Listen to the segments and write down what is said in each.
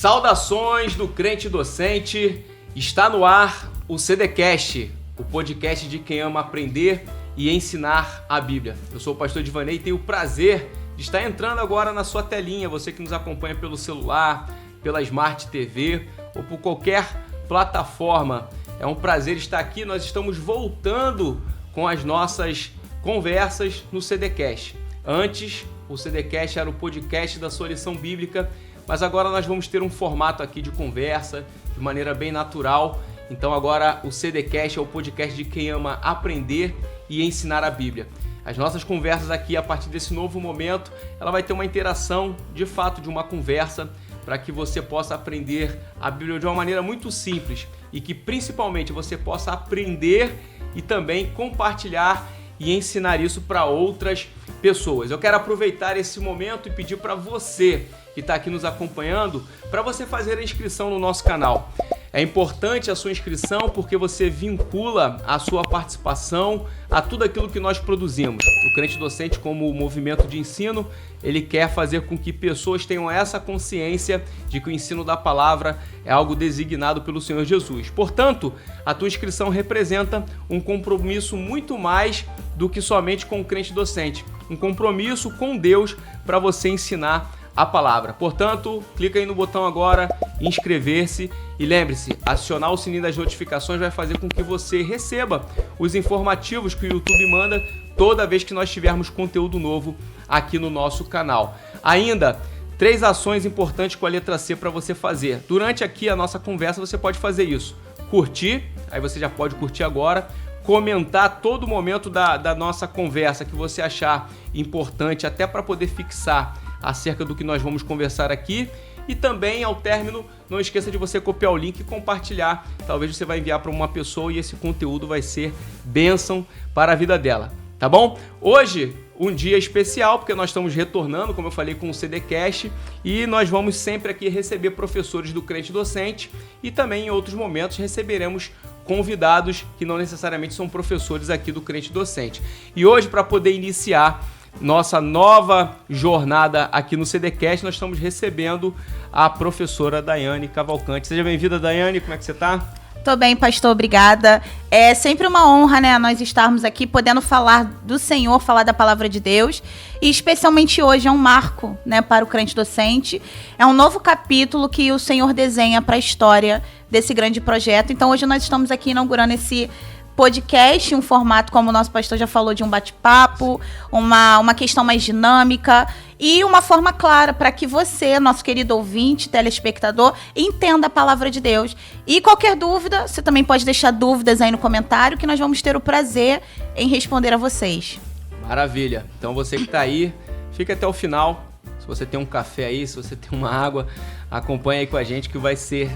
Saudações do crente docente, está no ar o CDcast, o podcast de quem ama aprender e ensinar a Bíblia. Eu sou o pastor Divanei e tenho o prazer de estar entrando agora na sua telinha, você que nos acompanha pelo celular, pela Smart TV ou por qualquer plataforma. É um prazer estar aqui, nós estamos voltando com as nossas conversas no CDcast. Antes, o CDcast era o podcast da sua lição bíblica, mas agora nós vamos ter um formato aqui de conversa, de maneira bem natural. Então agora o CDcast é o podcast de quem ama aprender e ensinar a Bíblia. As nossas conversas aqui, a partir desse novo momento, ela vai ter uma interação, de fato, de uma conversa, para que você possa aprender a Bíblia de uma maneira muito simples e que, principalmente, você possa aprender e também compartilhar e ensinar isso para outras pessoas. Eu quero aproveitar esse momento e pedir para você que está aqui nos acompanhando, para você fazer a inscrição no nosso canal. É importante a sua inscrição porque você vincula a sua participação a tudo aquilo que nós produzimos. O Crente Docente, como movimento de ensino, ele quer fazer com que pessoas tenham essa consciência de que o ensino da palavra é algo designado pelo Senhor Jesus. Portanto, a tua inscrição representa um compromisso muito mais do que somente com o Crente Docente. Um compromisso com Deus para você ensinar a palavra. Portanto, clica aí no botão agora, inscrever-se e lembre-se, acionar o sininho das notificações vai fazer com que você receba os informativos que o YouTube manda toda vez que nós tivermos conteúdo novo aqui no nosso canal. Ainda, 3 ações importantes com a letra C para você fazer. Durante aqui a nossa conversa você pode fazer isso. Curtir, aí você já pode curtir agora. Comentar todo momento da nossa conversa que você achar importante, até para poder fixar acerca do que nós vamos conversar aqui. E também, ao término, não esqueça de você copiar o link e compartilhar. Talvez você vai enviar para uma pessoa e esse conteúdo vai ser bênção para a vida dela, tá bom? Hoje, um dia especial, porque nós estamos retornando, como eu falei, com o CDcast, e nós vamos sempre aqui receber professores do Crente Docente e também, em outros momentos, receberemos convidados que não necessariamente são professores aqui do Crente Docente. E hoje, para poder iniciar nossa nova jornada aqui no CDcast, nós estamos recebendo a professora Daiane Cavalcante. Seja bem-vinda, Daiane, como é que você está? Tô bem, pastor, obrigada. É sempre uma honra, né, nós estarmos aqui podendo falar do Senhor, falar da palavra de Deus, e especialmente hoje é um marco, né, para o Crente Docente. É um novo capítulo que o Senhor desenha para a história desse grande projeto. Então hoje nós estamos aqui inaugurando esse podcast, um formato, como o nosso pastor já falou, de um bate-papo, uma questão mais dinâmica e uma forma clara para que você, nosso querido ouvinte, telespectador, entenda a palavra de Deus. E qualquer dúvida, você também pode deixar dúvidas aí no comentário, que nós vamos ter o prazer em responder a vocês. Maravilha. Então você que está aí, fica até o final. Se você tem um café aí, se você tem uma água, acompanha aí com a gente que vai ser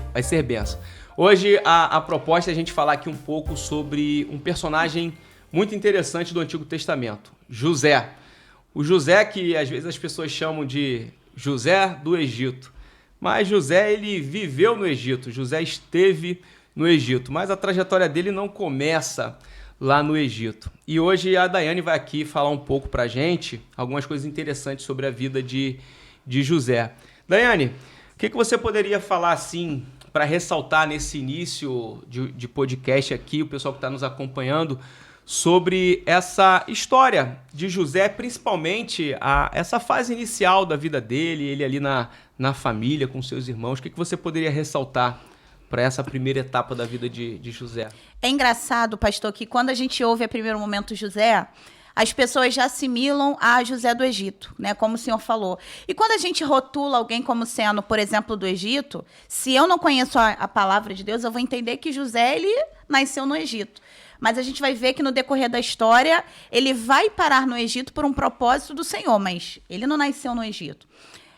bênção. Hoje a proposta é a gente falar aqui um pouco sobre um personagem muito interessante do Antigo Testamento, José. O José que às vezes as pessoas chamam de José do Egito, mas José ele viveu no Egito, José esteve no Egito, mas a trajetória dele não começa lá no Egito. E hoje a Daiane vai aqui falar um pouco pra gente, algumas coisas interessantes sobre a vida de José. Daiane, o que você poderia falar assim para ressaltar nesse início de podcast aqui, o pessoal que está nos acompanhando, sobre essa história de José, principalmente essa fase inicial da vida dele, ele ali na família, com seus irmãos. O que você poderia ressaltar para essa primeira etapa da vida de José? É engraçado, pastor, que quando a gente ouve a primeiro momento José, as pessoas já assimilam a José do Egito, né? Como o senhor falou. E quando a gente rotula alguém como sendo, por exemplo, do Egito, se eu não conheço a palavra de Deus, eu vou entender que José, ele nasceu no Egito. Mas a gente vai ver que no decorrer da história, ele vai parar no Egito por um propósito do Senhor, mas ele não nasceu no Egito.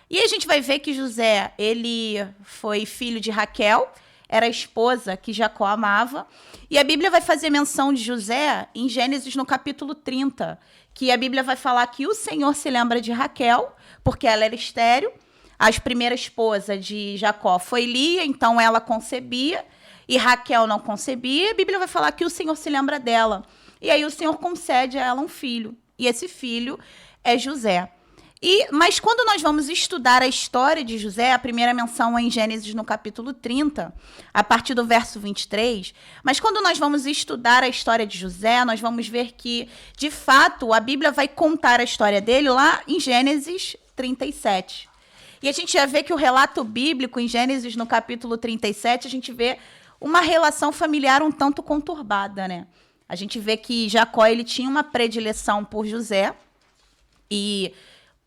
E a gente vai ver que José, ele foi filho de Raquel, era a esposa que Jacó amava. E a Bíblia vai fazer menção de José em Gênesis no capítulo 30, que a Bíblia vai falar que o Senhor se lembra de Raquel, porque ela era estéril. A primeira esposa de Jacó foi Lia, então ela concebia, e Raquel não concebia. A Bíblia vai falar que o Senhor se lembra dela. E aí o Senhor concede a ela um filho, e esse filho é José. Mas quando nós vamos estudar a história de José, a primeira menção é em Gênesis no capítulo 30, a partir do verso 23. Mas quando nós vamos estudar a história de José, nós vamos ver que, de fato, a Bíblia vai contar a história dele lá em Gênesis 37. E a gente já vê que o relato bíblico em Gênesis no capítulo 37, a gente vê uma relação familiar um tanto conturbada, né? A gente vê que Jacó ele tinha uma predileção por José. E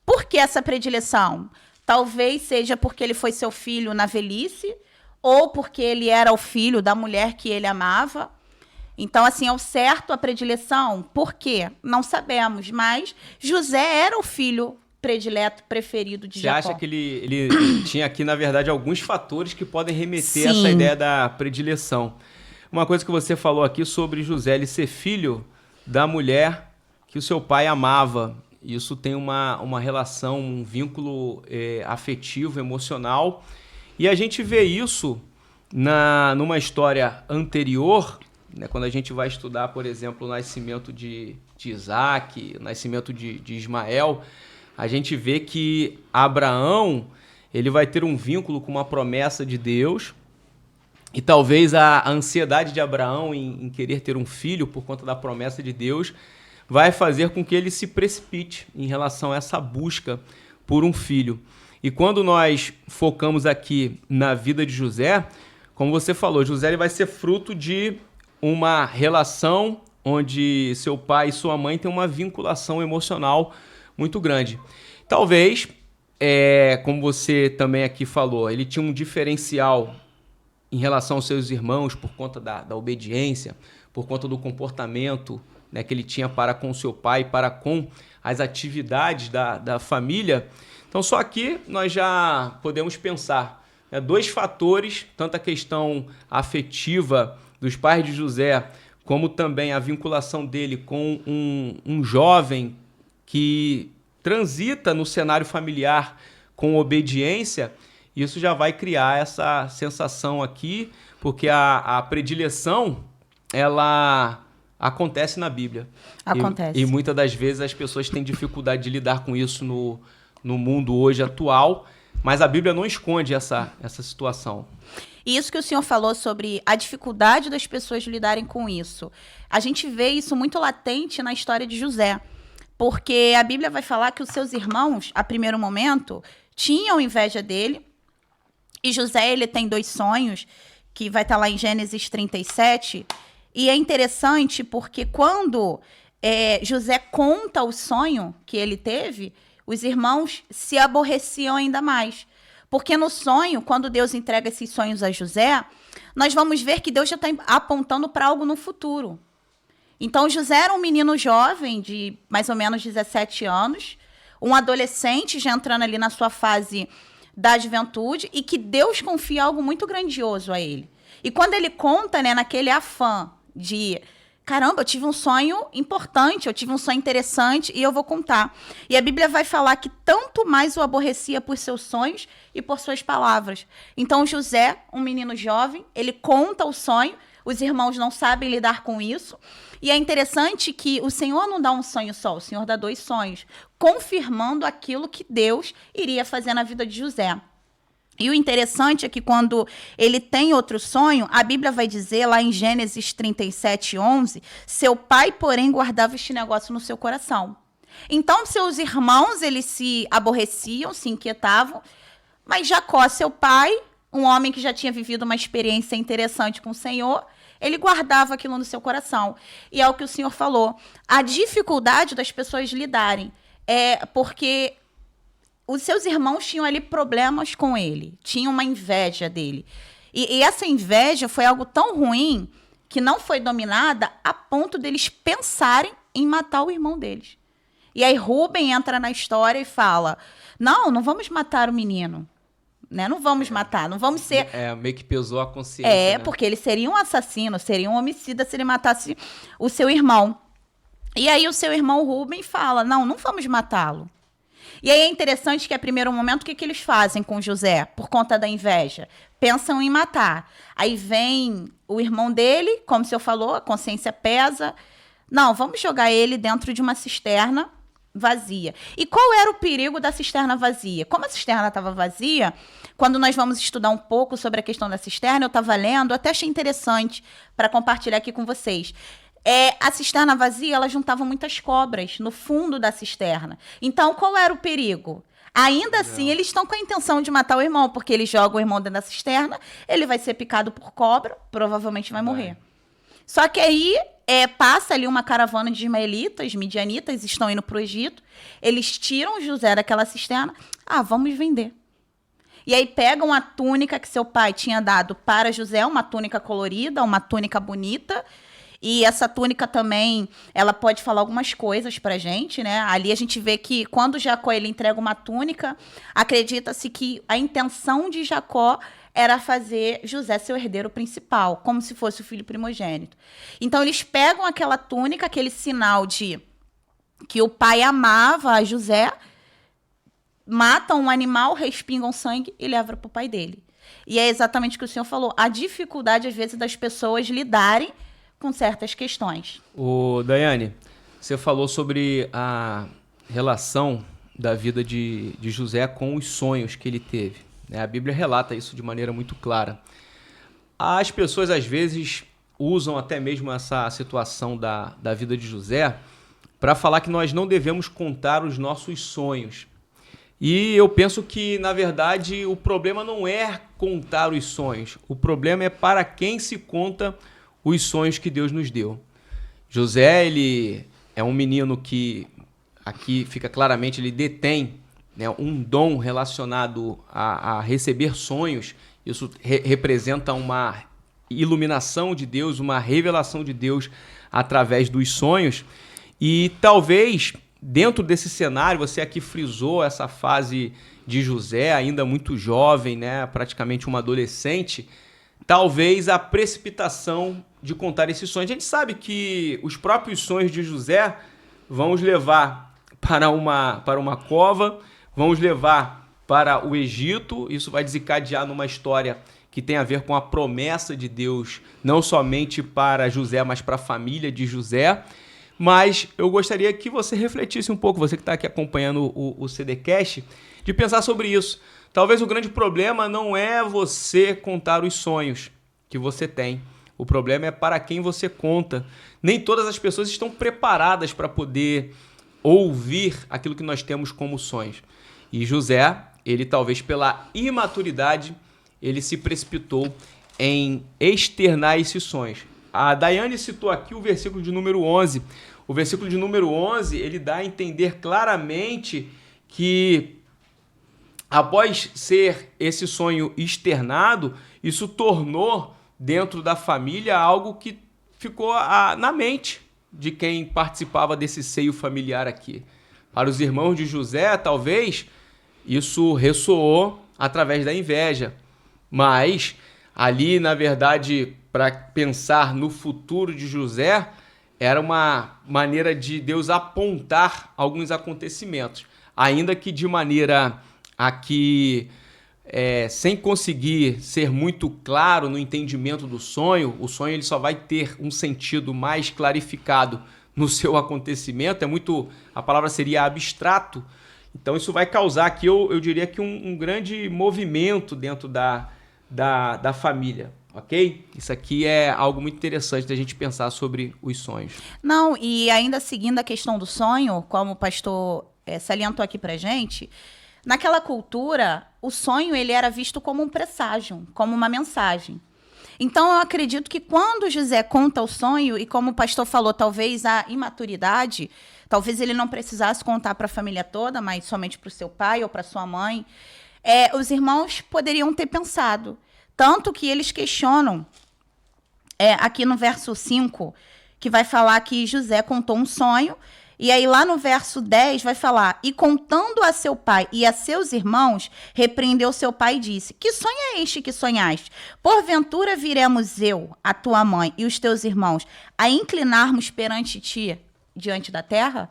por que essa predileção? Talvez seja porque ele foi seu filho na velhice, ou porque ele era o filho da mulher que ele amava. Então, assim, ao certo a predileção, por quê? Não sabemos, mas José era o filho predileto, preferido de Jacó. Você acha que ele tinha aqui, na verdade, alguns fatores que podem remeter a essa ideia da predileção? Uma coisa que você falou aqui sobre José, ele ser filho da mulher que o seu pai amava. Isso tem uma relação, um vínculo afetivo, emocional. E a gente vê isso numa história anterior, né, quando a gente vai estudar, por exemplo, o nascimento de Isaac, o nascimento de Ismael. A gente vê que Abraão ele vai ter um vínculo com uma promessa de Deus. E talvez a ansiedade de Abraão em querer ter um filho por conta da promessa de Deus vai fazer com que ele se precipite em relação a essa busca por um filho. E quando nós focamos aqui na vida de José, como você falou, José ele vai ser fruto de uma relação onde seu pai e sua mãe têm uma vinculação emocional muito grande. Talvez, como você também aqui falou, ele tinha um diferencial em relação aos seus irmãos por conta da obediência, por conta do comportamento, né, que ele tinha para com seu pai, para com as atividades da família. Então, só aqui nós já podemos pensar, né, dois fatores, tanto a questão afetiva dos pais de José, como também a vinculação dele com um jovem que transita no cenário familiar com obediência. Isso já vai criar essa sensação aqui, porque a predileção, ela acontece na Bíblia. Acontece. E muitas das vezes as pessoas têm dificuldade de lidar com isso no mundo hoje atual, mas a Bíblia não esconde essa situação. E isso que o senhor falou sobre a dificuldade das pessoas lidarem com isso. A gente vê isso muito latente na história de José, porque a Bíblia vai falar que os seus irmãos, a primeiro momento, tinham inveja dele. E José, ele tem 2 sonhos, que vai estar lá em Gênesis 37. E é interessante porque quando José conta o sonho que ele teve, os irmãos se aborreciam ainda mais. Porque no sonho, quando Deus entrega esses sonhos a José, nós vamos ver que Deus já está apontando para algo no futuro. Então, José era um menino jovem, de mais ou menos 17 anos, um adolescente já entrando ali na sua fase da juventude, e que Deus confia algo muito grandioso a ele. E quando ele conta, né, naquele afã de, caramba, eu tive um sonho importante, eu tive um sonho interessante e eu vou contar. E a Bíblia vai falar que tanto mais o aborrecia por seus sonhos e por suas palavras. Então, José, um menino jovem, ele conta o sonho, os irmãos não sabem lidar com isso. E é interessante que o Senhor não dá um sonho só, o Senhor dá 2 sonhos, confirmando aquilo que Deus iria fazer na vida de José. E o interessante é que quando ele tem outro sonho, a Bíblia vai dizer lá em Gênesis 37:11, seu pai, porém, guardava este negócio no seu coração. Então, seus irmãos, eles se aborreciam, se inquietavam, mas Jacó, seu pai, um homem que já tinha vivido uma experiência interessante com o Senhor, ele guardava aquilo no seu coração. E é o que o Senhor falou. A dificuldade das pessoas lidarem é porque os seus irmãos tinham ali problemas com ele, tinham uma inveja dele. E essa inveja foi algo tão ruim que não foi dominada a ponto deles pensarem em matar o irmão deles. E aí Rúben entra na história e fala, não vamos matar o menino. Né? Não vamos matar, não vamos ser... Meio que pesou a consciência. Né? Porque ele seria um assassino, seria um homicida se ele matasse o seu irmão. E aí o seu irmão Rúben fala, não vamos matá-lo. E aí é interessante que, a primeiro momento, o que eles fazem com José, por conta da inveja? Pensam em matar. Aí vem o irmão dele, como o senhor falou, a consciência pesa. Não, vamos jogar ele dentro de uma cisterna vazia. E qual era o perigo da cisterna vazia? Como a cisterna estava vazia, quando nós vamos estudar um pouco sobre a questão da cisterna, eu estava lendo, até achei interessante para compartilhar aqui com vocês. A cisterna vazia, ela juntava muitas cobras no fundo da cisterna. Então, qual era o perigo? Ainda assim, eles estão com a intenção de matar o irmão, porque eles jogam o irmão dentro da cisterna, ele vai ser picado por cobra, provavelmente vai morrer. Só que aí passa ali uma caravana de ismaelitas, midianitas, estão indo para o Egito, eles tiram José daquela cisterna, vamos vender. E aí pegam a túnica que seu pai tinha dado para José, uma túnica colorida, uma túnica bonita. E essa túnica também, ela pode falar algumas coisas pra gente, né? Ali a gente vê que quando Jacó ele entrega uma túnica, acredita-se que a intenção de Jacó era fazer José seu herdeiro principal, como se fosse o filho primogênito. Então eles pegam aquela túnica, aquele sinal de que o pai amava a José, matam um animal, respingam sangue e levam para o pai dele. E é exatamente o que o senhor falou, a dificuldade às vezes das pessoas lidarem com certas questões. Daiane, você falou sobre a relação da vida de José com os sonhos que ele teve. A Bíblia relata isso de maneira muito clara. As pessoas, às vezes, usam até mesmo essa situação da vida de José para falar que nós não devemos contar os nossos sonhos. E eu penso que, na verdade, o problema não é contar os sonhos. O problema é para quem se conta os sonhos que Deus nos deu. José, ele é um menino que, aqui fica claramente, ele detém, né, um dom relacionado a receber sonhos. Isso representa uma iluminação de Deus, uma revelação de Deus através dos sonhos. E talvez, dentro desse cenário, você aqui frisou essa fase de José, ainda muito jovem, né, praticamente um adolescente, talvez a precipitação de contar esses sonhos. A gente sabe que os próprios sonhos de José vão os levar para uma cova, vão os levar para o Egito. Isso vai desencadear numa história que tem a ver com a promessa de Deus, não somente para José, mas para a família de José. Mas eu gostaria que você refletisse um pouco, você que está aqui acompanhando o CDcast, de pensar sobre isso. Talvez o grande problema não é você contar os sonhos que você tem. O problema é para quem você conta. Nem todas as pessoas estão preparadas para poder ouvir aquilo que nós temos como sonhos. E José, ele talvez pela imaturidade, ele se precipitou em externar esses sonhos. A Daiane citou aqui o versículo de número 11. O versículo de número 11, ele dá a entender claramente que após ser esse sonho externado, isso tornou dentro da família algo que ficou na mente de quem participava desse seio familiar aqui. Para os irmãos de José, talvez, isso ressoou através da inveja. Mas ali, na verdade, para pensar no futuro de José, era uma maneira de Deus apontar alguns acontecimentos. Ainda que de maneira aqui, sem conseguir ser muito claro no entendimento do sonho, o sonho ele só vai ter um sentido mais clarificado no seu acontecimento, a palavra seria abstrato, então isso vai causar aqui, eu diria que um grande movimento dentro da família, ok? Isso aqui é algo muito interessante da gente pensar sobre os sonhos. Não, e ainda seguindo a questão do sonho, como o pastor salientou aqui pra gente, naquela cultura, o sonho ele era visto como um presságio, como uma mensagem. Então, eu acredito que quando José conta o sonho, e como o pastor falou, talvez a imaturidade, talvez ele não precisasse contar para a família toda, mas somente para o seu pai ou para sua mãe, os irmãos poderiam ter pensado. Tanto que eles questionam, aqui no verso 5, que vai falar que José contou um sonho, e aí lá no verso 10 vai falar, e contando a seu pai e a seus irmãos, repreendeu seu pai e disse, que sonho é este que sonhaste? Porventura viremos eu, a tua mãe e os teus irmãos, a inclinarmos perante ti, diante da terra?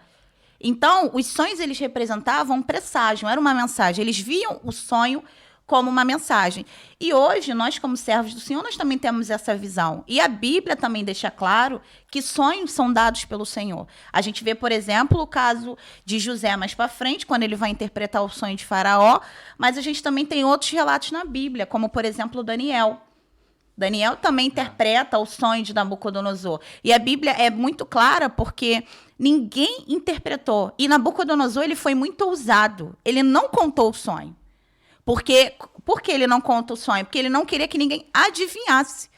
Então, os sonhos eles representavam um presságio, era uma mensagem, eles viam o sonho como uma mensagem. E hoje, nós como servos do Senhor, nós também temos essa visão. E a Bíblia também deixa claro que sonhos são dados pelo Senhor. A gente vê, por exemplo, o caso de José mais para frente, quando ele vai interpretar o sonho de Faraó, mas a gente também tem outros relatos na Bíblia, como, por exemplo, Daniel. Daniel também interpreta o sonho de Nabucodonosor. E a Bíblia é muito clara porque ninguém interpretou. E Nabucodonosor, ele foi muito ousado. Ele não contou o sonho. Por que ele não conta o sonho? Porque ele não queria que ninguém adivinhasse.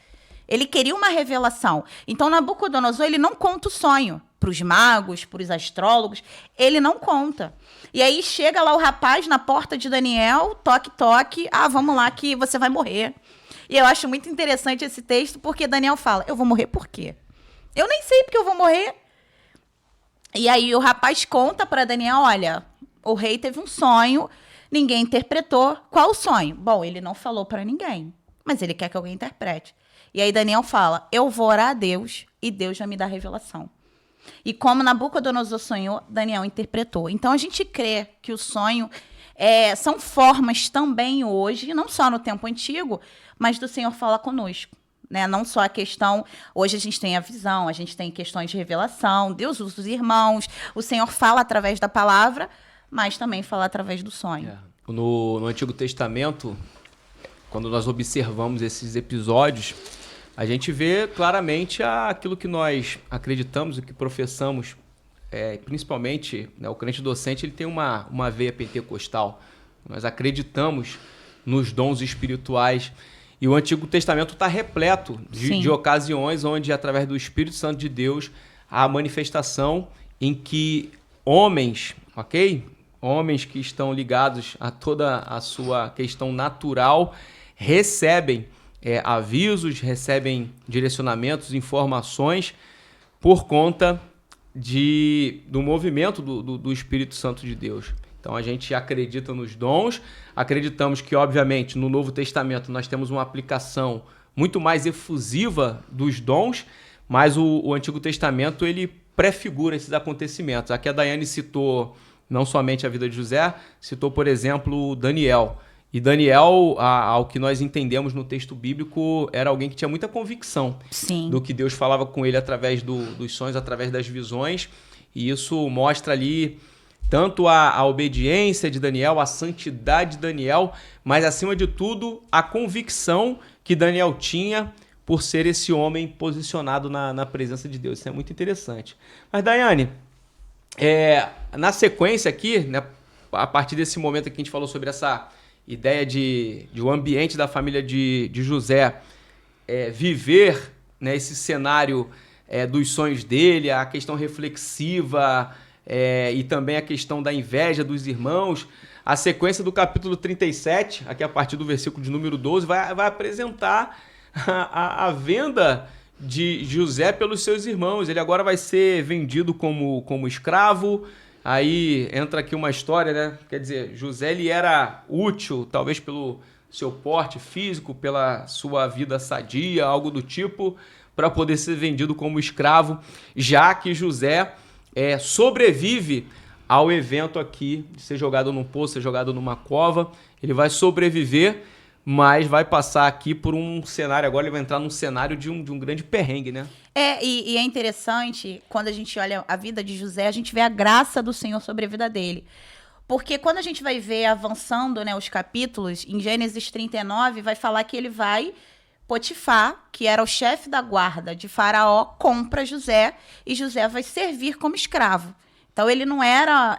Ele queria uma revelação. Então, Nabucodonosor, ele não conta o sonho para os magos, para os astrólogos. Ele não conta. E aí chega lá o rapaz na porta de Daniel, toque, toque. Ah, vamos lá que você vai morrer. E eu acho muito interessante esse texto, porque Daniel fala, eu vou morrer por quê? Eu nem sei porque eu vou morrer. E aí o rapaz conta para Daniel, olha, o rei teve um sonho, ninguém interpretou. Qual o sonho? Bom, ele não falou para ninguém, mas ele quer que alguém interprete. E aí Daniel fala, eu vou orar a Deus e Deus vai me dar revelação. E como Nabucodonosor sonhou, Daniel interpretou. Então a gente crê que o sonho são formas também hoje, não só no tempo antigo, mas do Senhor falar conosco. Né? Não só a questão, hoje a gente tem a visão, a gente tem questões de revelação, Deus usa os irmãos, o Senhor fala através da palavra, mas também fala através do sonho. No Antigo Testamento, quando nós observamos esses episódios, a gente vê claramente aquilo que nós acreditamos, o que professamos, principalmente, né, o crente docente, ele tem uma veia pentecostal. Nós acreditamos nos dons espirituais. E o Antigo Testamento está repleto de ocasiões onde, através do Espírito Santo de Deus, há a manifestação em que homens, homens que estão ligados a toda a sua questão natural, recebem avisos, recebem direcionamentos, informações por conta do movimento do Espírito Santo de Deus. Então a gente acredita nos dons, acreditamos que, obviamente, no Novo Testamento nós temos uma aplicação muito mais efusiva dos dons, mas o Antigo Testamento ele prefigura esses acontecimentos. Aqui a Daiane citou não somente a vida de José, citou, por exemplo, Daniel. E Daniel, ao que nós entendemos no texto bíblico, era alguém que tinha muita convicção do que Deus falava com ele através dos sonhos, através das visões, e isso mostra ali tanto a obediência de Daniel, a santidade de Daniel, mas, acima de tudo, a convicção que Daniel tinha por ser esse homem posicionado na presença de Deus. Isso é muito interessante. Mas, Daiane, na sequência aqui, né, a partir desse momento que a gente falou sobre essa ideia de o ambiente da família de José viver, né, esse cenário dos sonhos dele, a questão reflexiva, e também a questão da inveja dos irmãos, a sequência do capítulo 37, aqui a partir do versículo de número 12, vai apresentar a venda de José pelos seus irmãos. Ele agora vai ser vendido como escravo. Aí entra aqui uma história, né? Quer dizer, José ele era útil, talvez pelo seu porte físico, pela sua vida sadia, algo do tipo, para poder ser vendido como escravo, já que José sobrevive ao evento aqui de ser jogado num poço, ser jogado numa cova. Ele vai sobreviver, mas vai passar aqui por um cenário, agora ele vai entrar num cenário de um grande perrengue, né? E é interessante, quando a gente olha a vida de José, a gente vê a graça do Senhor sobre a vida dele. Porque quando a gente vai ver avançando, né, os capítulos, em Gênesis 39, vai falar que ele vai... Potifar, que era o chefe da guarda de Faraó, compra José e José vai servir como escravo. Então, ele não era,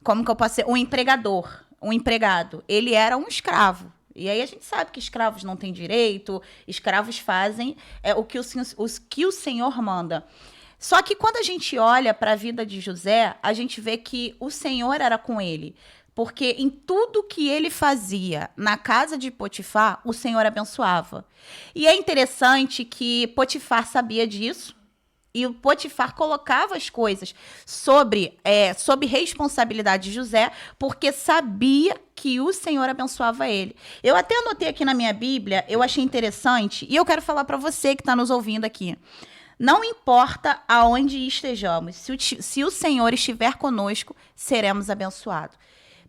como que eu posso dizer, um empregador, um empregado. Ele era um escravo. E aí a gente sabe que escravos não têm direito, escravos fazem o que o Senhor manda. Só que quando a gente olha para a vida de José, a gente vê que o Senhor era com ele. Porque em tudo que ele fazia na casa de Potifar, o Senhor abençoava. E é interessante que Potifar sabia disso. E o Potifar colocava as coisas sob responsabilidade de José, porque sabia que o Senhor abençoava ele. Eu até anotei aqui na minha Bíblia, eu achei interessante, e eu quero falar para você que está nos ouvindo aqui. Não importa aonde estejamos, se o Senhor estiver conosco, seremos abençoados.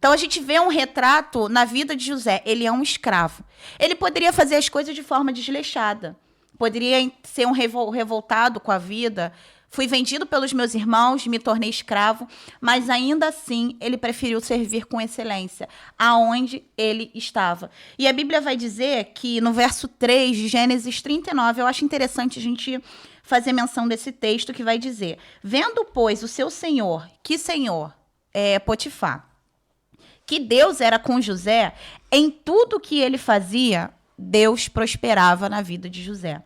Então a gente vê um retrato na vida de José. Ele é um escravo. Ele poderia fazer as coisas de forma desleixada. Poderia ser um revoltado com a vida. Fui vendido pelos meus irmãos, me tornei escravo, mas ainda assim ele preferiu servir com excelência, aonde ele estava. E a Bíblia vai dizer que no verso 3 de Gênesis 39, eu acho interessante a gente fazer menção desse texto que vai dizer: vendo, pois, o seu senhor, que senhor? Potifar, que Deus era com José, em tudo que ele fazia, Deus prosperava na vida de José.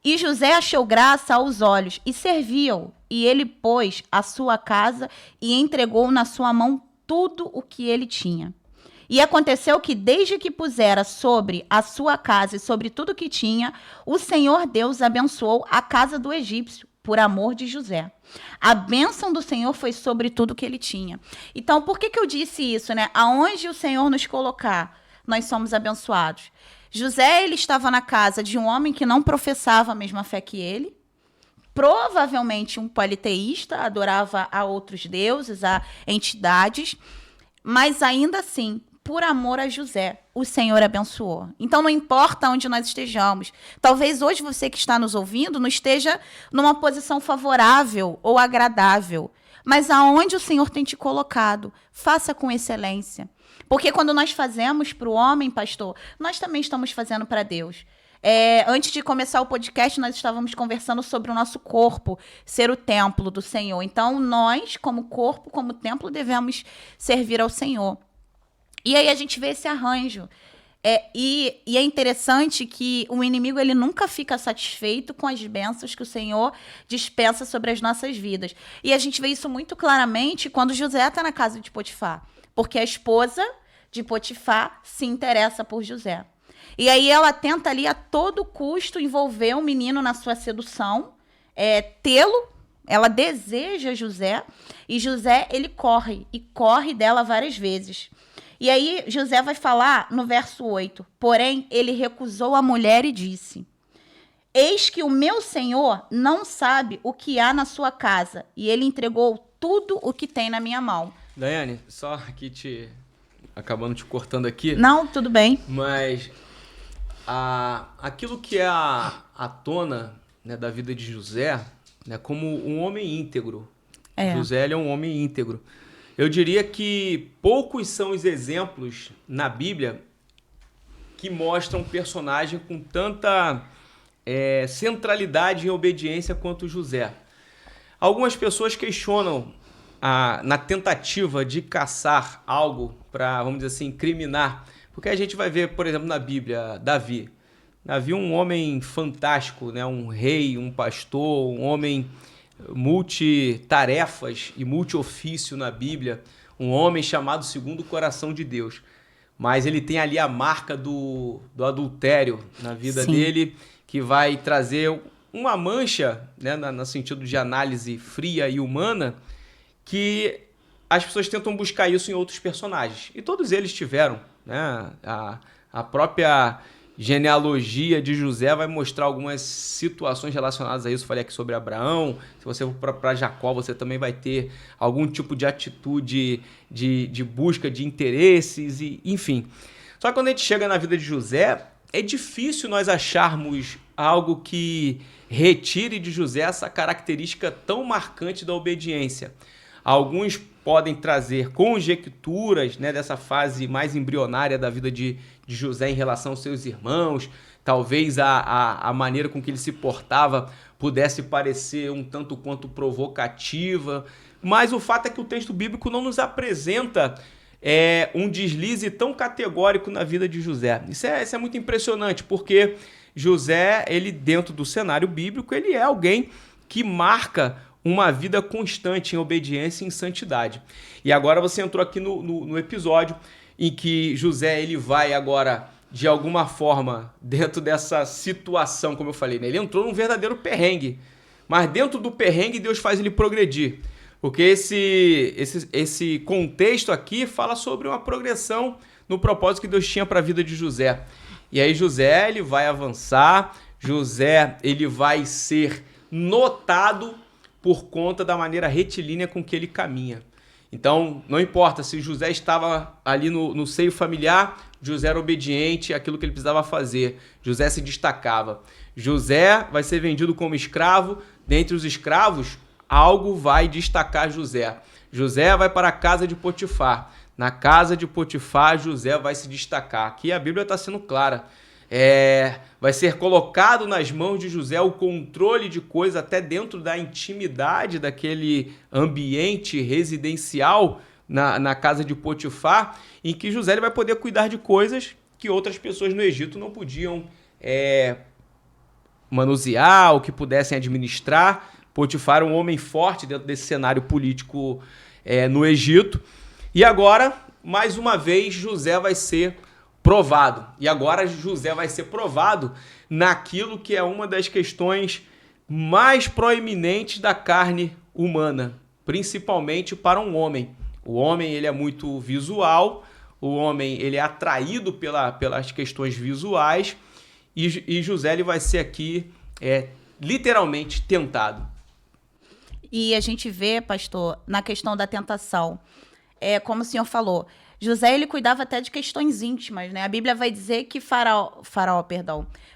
E José achou graça aos olhos e serviu-o. E ele pôs a sua casa e entregou na sua mão tudo o que ele tinha. E aconteceu que, desde que pusera sobre a sua casa e sobre tudo que tinha, o Senhor Deus abençoou a casa do egípcio, por amor de José. A bênção do Senhor foi sobre tudo que ele tinha. Então, por que eu disse isso, né? Aonde o Senhor nos colocar, nós somos abençoados. José, ele estava na casa de um homem que não professava a mesma fé que ele, provavelmente um politeísta, adorava a outros deuses, a entidades, mas ainda assim, por amor a José, o Senhor abençoou. Então não importa onde nós estejamos, talvez hoje você que está nos ouvindo não esteja numa posição favorável ou agradável, mas aonde o Senhor tem te colocado, faça com excelência. Porque quando nós fazemos para o homem, pastor, nós também estamos fazendo para Deus. Antes de começar o podcast, nós estávamos conversando sobre o nosso corpo ser o templo do Senhor. Então, nós, como corpo, como templo, devemos servir ao Senhor. E aí a gente vê esse arranjo. E é interessante que o inimigo ele nunca fica satisfeito com as bênçãos que o Senhor dispensa sobre as nossas vidas. E a gente vê isso muito claramente quando José está na casa de Potifar. Porque a esposa de Potifar se interessa por José. E aí ela tenta ali a todo custo envolver o menino na sua sedução, tê-lo, ela deseja José, e José ele corre dela várias vezes. E aí José vai falar no verso 8, porém ele recusou a mulher e disse: eis que o meu senhor não sabe o que há na sua casa, e ele entregou tudo o que tem na minha mão. Daiane, só aqui acabando te cortando aqui. Não, tudo bem. Mas aquilo que é a tona, né, da vida de José, né, como um homem íntegro. José ele é um homem íntegro. Eu diria que poucos são os exemplos na Bíblia que mostram um personagem com tanta centralidade e obediência quanto José. Algumas pessoas questionam na tentativa de caçar algo para, vamos dizer assim, incriminar. Porque a gente vai ver, por exemplo, na Bíblia, Davi. Davi é um homem fantástico, né? Um rei, um pastor, um homem multitarefas e multiofício na Bíblia. Um homem chamado segundo o coração de Deus. Mas ele tem ali a marca do adultério na vida dele, que vai trazer uma mancha, né, no sentido de análise fria e humana, que as pessoas tentam buscar isso em outros personagens. E todos eles tiveram, né? A própria genealogia de José vai mostrar algumas situações relacionadas a isso. Falei aqui sobre Abraão. Se você for para Jacó, você também vai ter algum tipo de atitude de busca de interesses, e enfim. Só que quando a gente chega na vida de José, é difícil nós acharmos algo que retire de José essa característica tão marcante da obediência. Alguns podem trazer conjecturas, né, dessa fase mais embrionária da vida de José em relação aos seus irmãos. Talvez a maneira com que ele se portava pudesse parecer um tanto quanto provocativa. Mas o fato é que o texto bíblico não nos apresenta um deslize tão categórico na vida de José. Isso é muito impressionante, porque José, ele dentro do cenário bíblico, ele é alguém que marca uma vida constante em obediência e em santidade. E agora você entrou aqui no episódio em que José ele vai agora, de alguma forma, dentro dessa situação, como eu falei, né? Ele entrou num verdadeiro perrengue, mas dentro do perrengue Deus faz ele progredir. Porque esse contexto aqui fala sobre uma progressão no propósito que Deus tinha para a vida de José. E aí José ele vai avançar, José ele vai ser notado por conta da maneira retilínea com que ele caminha. Então, não importa se José estava ali no seio familiar, José era obediente àquilo que ele precisava fazer. José se destacava. José vai ser vendido como escravo. Dentre os escravos, algo vai destacar José. José vai para a casa de Potifar. Na casa de Potifar, José vai se destacar. Aqui a Bíblia está sendo clara. Vai ser colocado nas mãos de José o controle de coisas até dentro da intimidade daquele ambiente residencial na casa de Potifar, em que José ele vai poder cuidar de coisas que outras pessoas no Egito não podiam manusear ou que pudessem administrar. Potifar era um homem forte dentro desse cenário político no Egito. E agora, mais uma vez, José vai ser provado. E agora José vai ser provado naquilo que é uma das questões mais proeminentes da carne humana, principalmente para um homem. O homem ele é muito visual, o homem ele é atraído pelas questões visuais e José ele vai ser aqui literalmente tentado. E a gente vê, pastor, na questão da tentação, como o senhor falou, José ele cuidava até de questões íntimas, né? A Bíblia vai dizer que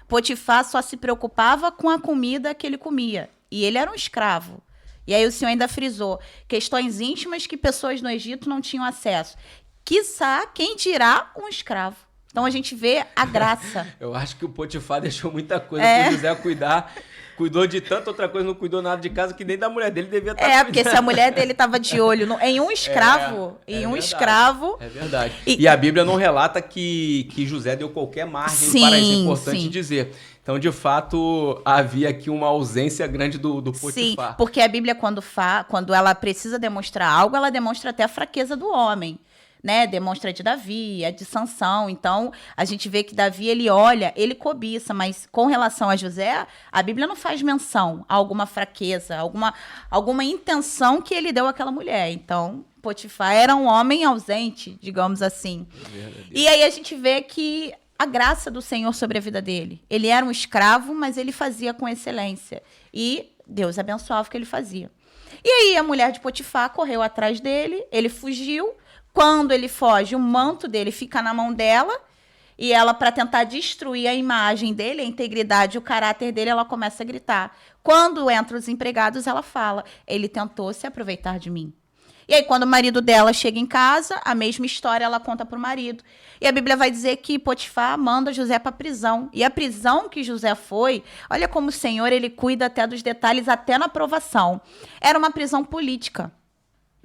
Potifar só se preocupava com a comida que ele comia. E ele era um escravo. E aí o senhor ainda frisou questões íntimas que pessoas no Egito não tinham acesso. Quiçá, quem dirá, um escravo. Então a gente vê a graça. Eu acho que o Potifar deixou muita coisa para José cuidar. Cuidou de tanta outra coisa, não cuidou nada de casa, que nem da mulher dele devia estar cuidando. Porque se a mulher dele estava de olho em um escravo, escravo... É verdade. E a Bíblia não relata que José deu qualquer margem para isso, é importante dizer. Então, de fato, havia aqui uma ausência grande do Potifar. Sim, porque a Bíblia, quando ela precisa demonstrar algo, ela demonstra até a fraqueza do homem. Né, demonstra de Davi, de Sansão. Então, a gente vê que Davi, ele olha, ele cobiça, mas com relação a José, a Bíblia não faz menção a alguma fraqueza, alguma intenção que ele deu àquela mulher. Então, Potifar era um homem ausente, digamos assim. E aí a gente vê que a graça do Senhor sobre a vida dele. Ele era um escravo, mas ele fazia com excelência. E Deus abençoava o que ele fazia. E aí a mulher de Potifar correu atrás dele, ele fugiu. Quando ele foge, o manto dele fica na mão dela e ela, para tentar destruir a imagem dele, a integridade, o caráter dele, ela começa a gritar. Quando entram os empregados, ela fala, ele tentou se aproveitar de mim. E aí, quando o marido dela chega em casa, a mesma história ela conta para o marido. E a Bíblia vai dizer que Potifar manda José para a prisão. E a prisão que José foi, olha como o Senhor ele cuida até dos detalhes, até na provação. Era uma prisão política.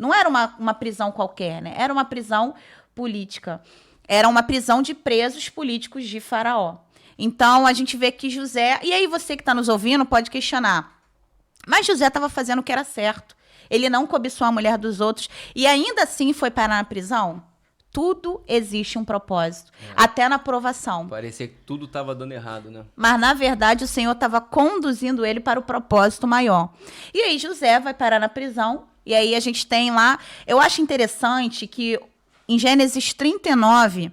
Não era uma prisão qualquer, né? Era uma prisão política. Era uma prisão de presos políticos de Faraó. Então, a gente vê que José... E aí, você que está nos ouvindo pode questionar. Mas José estava fazendo o que era certo. Ele não cobiçou a mulher dos outros. E ainda assim foi parar na prisão? Tudo existe um propósito. Até na provação. Parecia que tudo estava dando errado, né? Mas, na verdade, o Senhor estava conduzindo ele para o propósito maior. E aí, José vai parar na prisão. E aí a gente tem lá... Eu acho interessante que em Gênesis 39,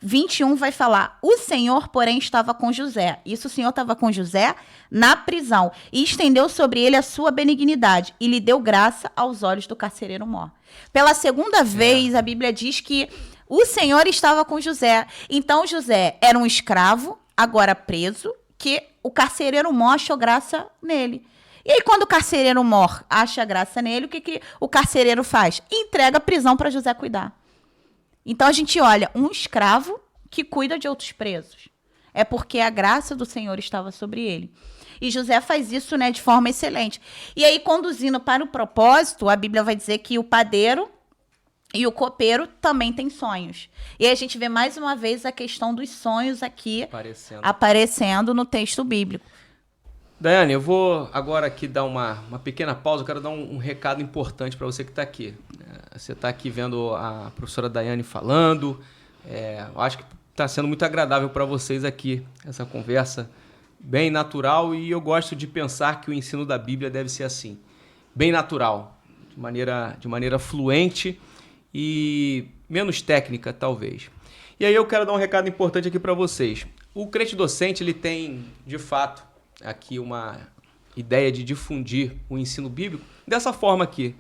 21 vai falar: o Senhor, porém, estava com José. Isso, o Senhor estava com José na prisão. E estendeu sobre ele a sua benignidade. E lhe deu graça aos olhos do carcereiro mor. Pela segunda vez, a Bíblia diz que o Senhor estava com José. Então, José era um escravo, agora preso, que o carcereiro mor achou graça nele. E aí, quando o carcereiro mor acha graça nele, o que o carcereiro faz? Entrega a prisão para José cuidar. Então, a gente olha um escravo que cuida de outros presos. É porque a graça do Senhor estava sobre ele. E José faz isso, né, de forma excelente. E aí, conduzindo para o propósito, a Bíblia vai dizer que o padeiro e o copeiro também têm sonhos. E aí a gente vê mais uma vez a questão dos sonhos aqui aparecendo no texto bíblico. Daiane, eu vou agora aqui dar uma pequena pausa. Eu quero dar um recado importante para você que está aqui. Você está aqui vendo a professora Daiane falando. Eu acho que está sendo muito agradável para vocês aqui, essa conversa bem natural. E eu gosto de pensar que o ensino da Bíblia deve ser assim, bem natural, de maneira fluente e menos técnica, talvez. E aí eu quero dar um recado importante aqui para vocês. O Crente Docente, ele tem, de fato, aqui uma ideia de difundir o ensino bíblico dessa forma aqui.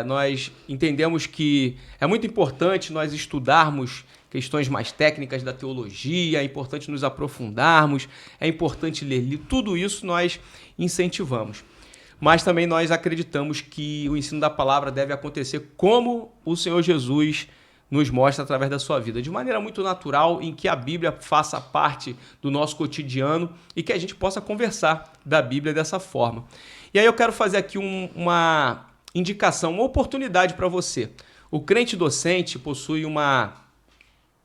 nós entendemos que é muito importante nós estudarmos questões mais técnicas da teologia, é importante nos aprofundarmos, é importante ler. Tudo isso nós incentivamos. Mas também nós acreditamos que o ensino da palavra deve acontecer como o Senhor Jesus nos mostra através da sua vida, de maneira muito natural, em que a Bíblia faça parte do nosso cotidiano e que a gente possa conversar da Bíblia dessa forma. E aí eu quero fazer aqui uma indicação, uma oportunidade para você. O Crente Docente possui uma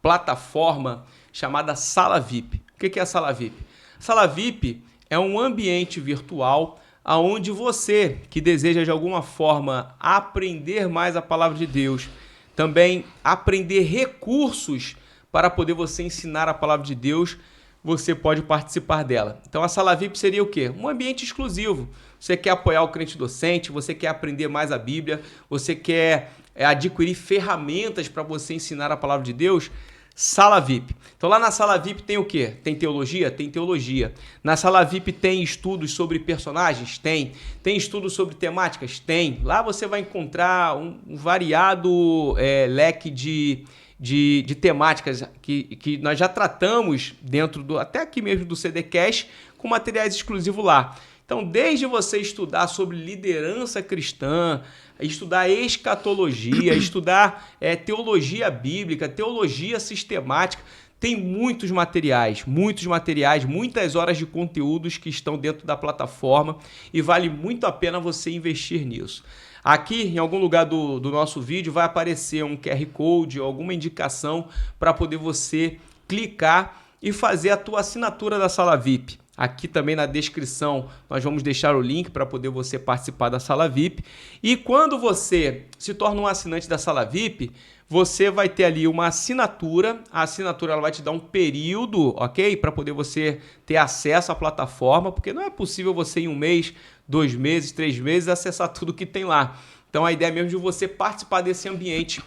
plataforma chamada Sala VIP. O que é a Sala VIP? Sala VIP é um ambiente virtual onde você, que deseja de alguma forma aprender mais a palavra de Deus, também aprender recursos para poder você ensinar a palavra de Deus, você pode participar dela. Então a Sala VIP seria o quê? Um ambiente exclusivo. Você quer apoiar o Crente Docente, você quer aprender mais a Bíblia, você quer adquirir ferramentas para você ensinar a palavra de Deus, Sala VIP. Então lá na Sala VIP tem o quê? Tem teologia? Tem teologia. Na Sala VIP tem estudos sobre personagens? Tem. Tem estudos sobre temáticas? Tem. Lá você vai encontrar um variado leque de temáticas que nós já tratamos dentro até aqui mesmo do CDcast, com materiais exclusivos lá. Então, desde você estudar sobre liderança cristã, estudar escatologia, estudar teologia bíblica, teologia sistemática, tem muitos materiais, muitas horas de conteúdos que estão dentro da plataforma e vale muito a pena você investir nisso. Aqui, em algum lugar do nosso vídeo, vai aparecer um QR Code ou alguma indicação para poder você clicar e fazer a tua assinatura da Sala VIP. Aqui também na descrição nós vamos deixar o link para poder você participar da Sala VIP. E quando você se torna um assinante da Sala VIP, você vai ter ali uma assinatura. A assinatura ela vai te dar um período, ok? Para poder você ter acesso à plataforma, porque não é possível você em 1 mês, 2 meses, 3 meses acessar tudo que tem lá. Então a ideia mesmo de você participar desse ambiente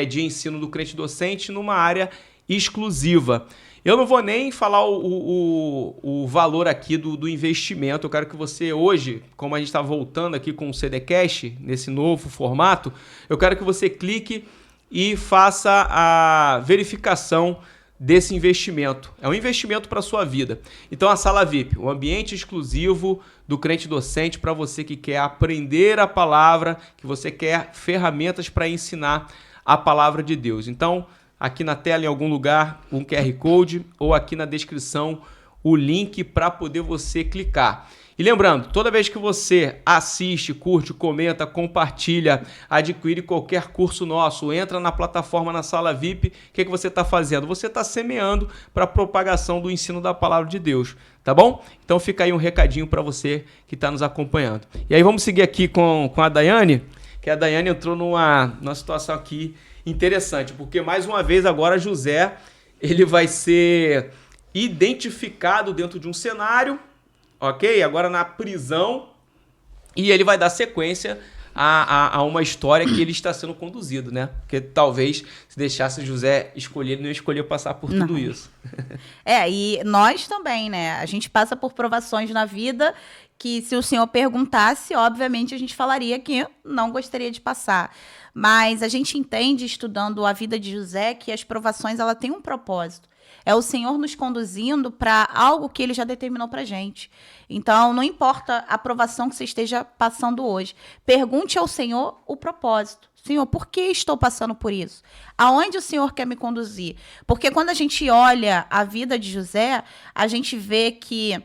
de ensino do Crente Docente numa área exclusiva. Eu não vou nem falar o valor aqui do investimento. Eu quero que você hoje, como a gente está voltando aqui com o CDcast, nesse novo formato, eu quero que você clique e faça a verificação desse investimento. É um investimento para a sua vida. Então a Sala VIP, o ambiente exclusivo do Crente Docente para você que quer aprender a palavra, que você quer ferramentas para ensinar a palavra de Deus. Então, aqui na tela, em algum lugar, um QR Code ou aqui na descrição o link para poder você clicar. E lembrando, toda vez que você assiste, curte, comenta, compartilha, adquire qualquer curso nosso, entra na plataforma na Sala VIP, o que você está fazendo? Você está semeando para a propagação do ensino da palavra de Deus, tá bom? Então fica aí um recadinho para você que está nos acompanhando. E aí vamos seguir aqui com a Daiane, que a Daiane entrou numa situação aqui interessante, porque mais uma vez agora José ele vai ser identificado dentro de um cenário, ok? Agora na prisão, e ele vai dar sequência a uma história que ele está sendo conduzido, né? Porque talvez se deixasse José escolher, ele não ia escolher passar por tudo isso. E nós também, né? A gente passa por provações na vida que se o senhor perguntasse, obviamente a gente falaria que não gostaria de passar. Mas a gente entende, estudando a vida de José, que as provações ela têm um propósito. É o Senhor nos conduzindo para algo que Ele já determinou para a gente. Então, não importa a provação que você esteja passando hoje. Pergunte ao Senhor o propósito. Senhor, por que estou passando por isso? Aonde o Senhor quer me conduzir? Porque quando a gente olha a vida de José, a gente vê que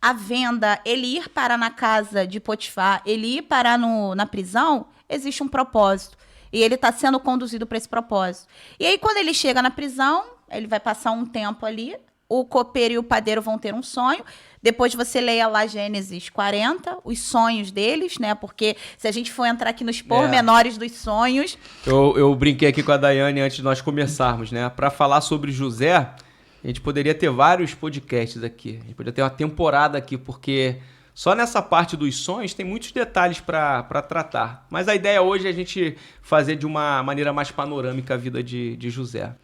a venda, ele ir parar na casa de Potifar, ele ir parar na prisão, existe um propósito. E ele está sendo conduzido para esse propósito. E aí, quando ele chega na prisão, ele vai passar um tempo ali, o copeiro e o padeiro vão ter um sonho. Depois você leia lá Gênesis 40, os sonhos deles, né? Porque se a gente for entrar aqui nos pormenores dos sonhos... Eu brinquei aqui com a Daiane antes de nós começarmos, né? Para falar sobre José, a gente poderia ter vários podcasts aqui. A gente poderia ter uma temporada aqui, porque só nessa parte dos sonhos tem muitos detalhes para tratar. Mas a ideia hoje é a gente fazer de uma maneira mais panorâmica a vida de José.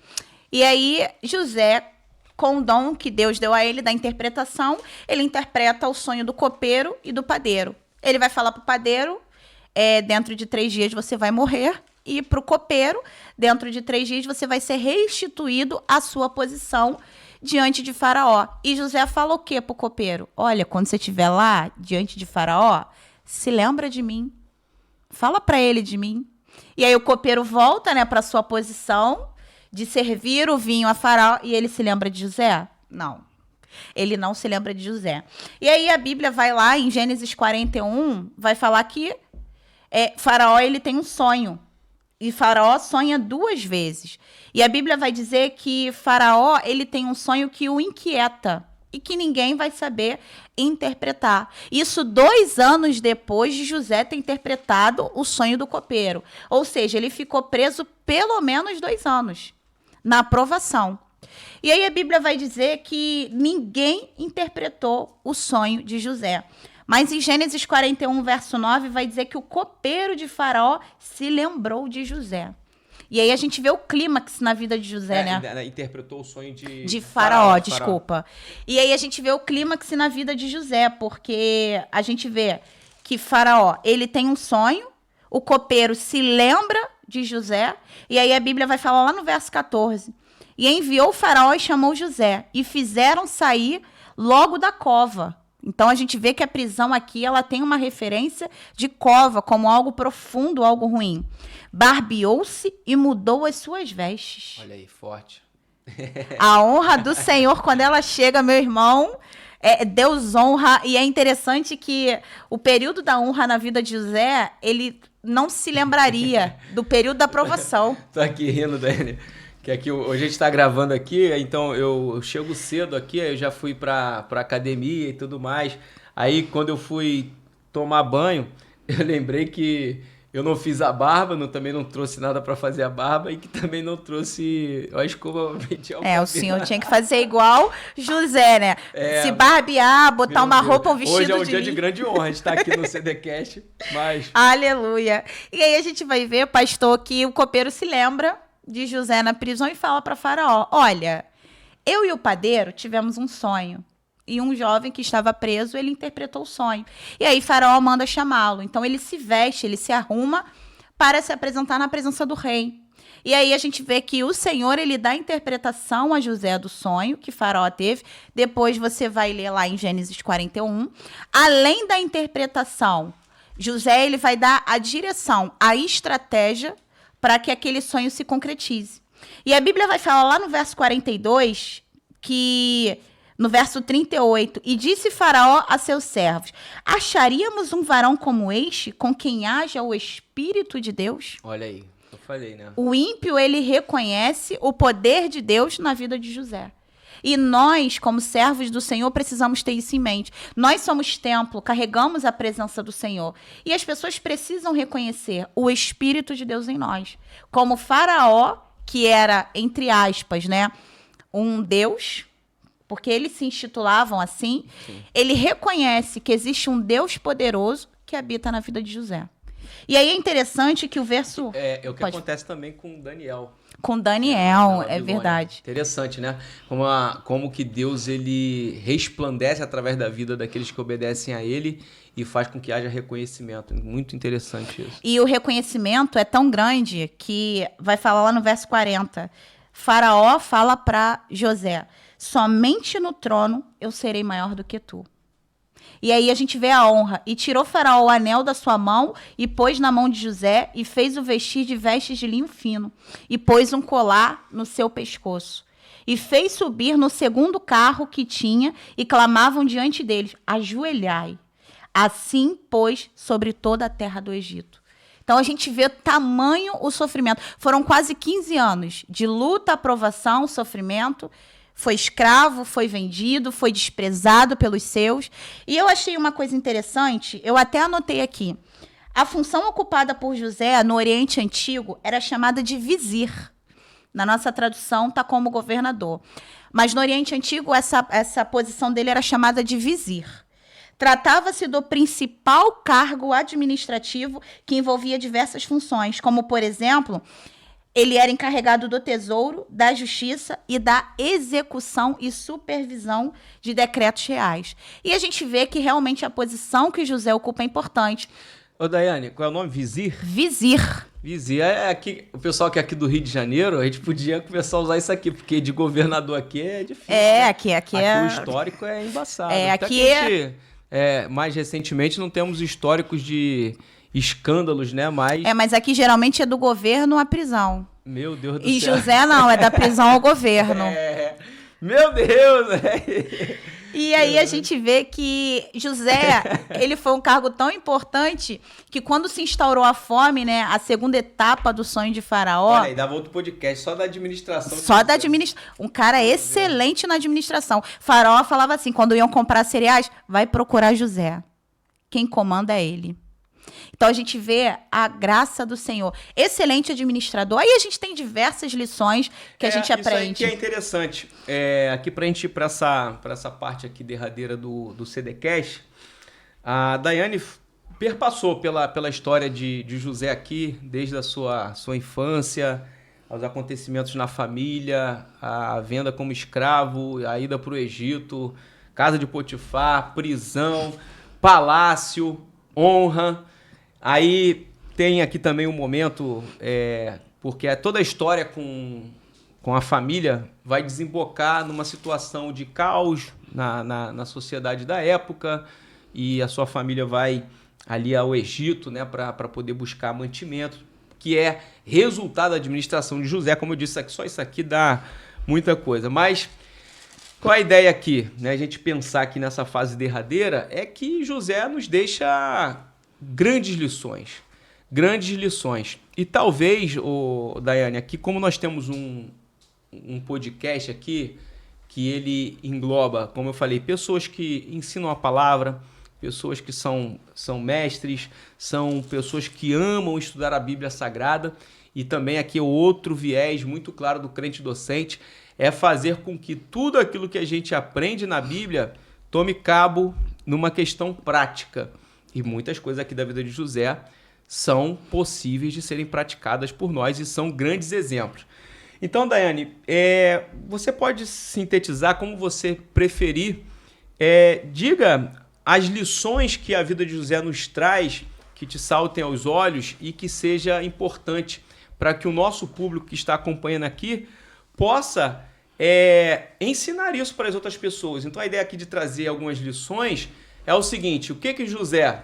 E aí, José, com o dom que Deus deu a ele da interpretação, ele interpreta o sonho do copeiro e do padeiro. Ele vai falar para o padeiro, dentro de 3 dias você vai morrer. E para o copeiro, dentro de 3 dias você vai ser restituído à sua posição diante de Faraó. E José fala o quê para o copeiro? Olha, quando você estiver lá, diante de Faraó, se lembra de mim. Fala para ele de mim. E aí o copeiro volta, né, para sua posição de servir o vinho a Faraó. E ele se lembra de José? Não. Ele não se lembra de José. E aí a Bíblia vai lá, em Gênesis 41, vai falar que Faraó ele tem um sonho. E Faraó sonha 2 vezes. E a Bíblia vai dizer que Faraó ele tem um sonho que o inquieta e que ninguém vai saber interpretar. Isso 2 anos depois de José ter interpretado o sonho do copeiro. Ou seja, ele ficou preso pelo menos 2 anos na aprovação. E aí a Bíblia vai dizer que ninguém interpretou o sonho de José. Mas em Gênesis 41, verso 9, vai dizer que o copeiro de Faraó se lembrou de José. E aí a gente vê o clímax na vida de José, né? Interpretou o sonho de Faraó, desculpa. E aí a gente vê o clímax na vida de José, porque a gente vê que Faraó, ele tem um sonho, o copeiro se lembra de José, e aí a Bíblia vai falar lá no verso 14. E enviou o Faraó e chamou José, e fizeram sair logo da cova. Então, a gente vê que a prisão aqui, ela tem uma referência de cova, como algo profundo, algo ruim. Barbeou-se e mudou as suas vestes. Olha aí, forte. A honra do Senhor, quando ela chega, meu irmão, Deus honra. E é interessante que o período da honra na vida de José, ele não se lembraria do período da provação. Tô aqui rindo, Dani. Que aqui, hoje a gente tá gravando aqui, então eu chego cedo aqui, eu já fui pra academia e tudo mais. Aí, quando eu fui tomar banho, eu lembrei que eu não fiz a barba, também não trouxe nada pra fazer a barba e que também não trouxe a escova pentear o cabelo. O senhor tinha que fazer igual José, né? Se barbear, botar uma roupa, um vestido de... Hoje é um dia de grande honra, a gente tá aqui no CDcast, mas... Aleluia! E aí a gente vai ver, pastor, que o copeiro se lembra de José na prisão e fala para Faraó: olha, eu e o padeiro tivemos um sonho. E um jovem que estava preso, ele interpretou o sonho. E aí Faraó manda chamá-lo. Então ele se veste, ele se arruma para se apresentar na presença do rei. E aí a gente vê que o Senhor, ele dá interpretação a José do sonho que Faraó teve. Depois você vai ler lá em Gênesis 41. Além da interpretação, José, ele vai dar a direção, a estratégia para que aquele sonho se concretize. E a Bíblia vai falar lá no verso 42, que no verso 38, e disse Faraó a seus servos: acharíamos um varão como este, com quem haja o Espírito de Deus? Olha aí, eu falei, né? O ímpio, ele reconhece o poder de Deus na vida de José. E nós, como servos do Senhor, precisamos ter isso em mente. Nós somos templo, carregamos a presença do Senhor. E as pessoas precisam reconhecer o Espírito de Deus em nós. Como Faraó, que era, entre aspas, né, um Deus, porque eles se intitulavam assim, sim, ele reconhece que existe um Deus poderoso que habita na vida de José. E aí é interessante que o verso... É o que acontece também com Daniel. Com Daniel, é verdade. Interessante, né? Como que Deus, ele resplandece através da vida daqueles que obedecem a ele e faz com que haja reconhecimento. Muito interessante isso. E o reconhecimento é tão grande que vai falar lá no verso 40. Faraó fala para José: somente no trono eu serei maior do que tu. E aí a gente vê a honra. E tirou Faraó o anel da sua mão e pôs na mão de José e fez o vestir de vestes de linho fino e pôs um colar no seu pescoço. E fez subir no segundo carro que tinha e clamavam diante deles: ajoelhai. Assim pôs sobre toda a terra do Egito. Então a gente vê tamanho o sofrimento. Foram quase 15 anos de luta, aprovação, sofrimento. Foi escravo, foi vendido, foi desprezado pelos seus. E eu achei uma coisa interessante, eu até anotei aqui. A função ocupada por José no Oriente Antigo era chamada de vizir. Na nossa tradução está como governador. Mas no Oriente Antigo essa posição dele era chamada de vizir. Tratava-se do principal cargo administrativo que envolvia diversas funções, como, por exemplo, ele era encarregado do tesouro, da justiça e da execução e supervisão de decretos reais. E a gente vê que realmente a posição que José ocupa é importante. Ô, Daiane, qual é o nome? Vizir? Vizir. Vizir. Aqui, o pessoal que é aqui do Rio de Janeiro, a gente podia começar a usar isso aqui, porque de governador aqui é difícil. Aqui o histórico é embaçado. Aqui mais recentemente não temos históricos de escândalos, né? Mas aqui geralmente é do governo à prisão. Meu Deus do céu. E José não, é da prisão ao governo. Meu Deus! E aí a gente vê que José, ele foi um cargo tão importante que quando se instaurou a fome, né, a segunda etapa do sonho de Faraó... Olha aí, dava outro podcast só da administração. Um cara excelente na administração. Faraó falava assim, quando iam comprar cereais, vai procurar José. Quem comanda é ele. Então a gente vê a graça do Senhor. Excelente administrador. Aí a gente tem diversas lições que a gente aprende. Isso aí que é interessante. Aqui pra gente ir pra essa parte aqui derradeira do CDCast, a Daiane perpassou pela história de José aqui, desde a sua infância, aos acontecimentos na família, a venda como escravo, a ida para o Egito, casa de Potifar, prisão, palácio, honra. Aí tem aqui também um momento, porque toda a história com a família vai desembocar numa situação de caos na sociedade da época, e a sua família vai ali ao Egito, né, para poder buscar mantimento, que é resultado da administração de José. Como eu disse, só isso aqui dá muita coisa. Mas qual a ideia aqui, né, a gente pensar aqui nessa fase derradeira, é que José nos deixa grandes lições. E talvez, Daiane, aqui como nós temos um podcast aqui, que ele engloba, como eu falei, pessoas que ensinam a palavra, pessoas que são mestres, são pessoas que amam estudar a Bíblia Sagrada, e também aqui o outro viés muito claro do crente docente é fazer com que tudo aquilo que a gente aprende na Bíblia tome cabo numa questão prática. E muitas coisas aqui da vida de José são possíveis de serem praticadas por nós e são grandes exemplos. Então, Daiane, você pode sintetizar como você preferir. Diga as lições que a vida de José nos traz, que te saltem aos olhos e que seja importante para que o nosso público que está acompanhando aqui possa ensinar isso para as outras pessoas. Então, a ideia aqui de trazer algumas lições é o seguinte: o que José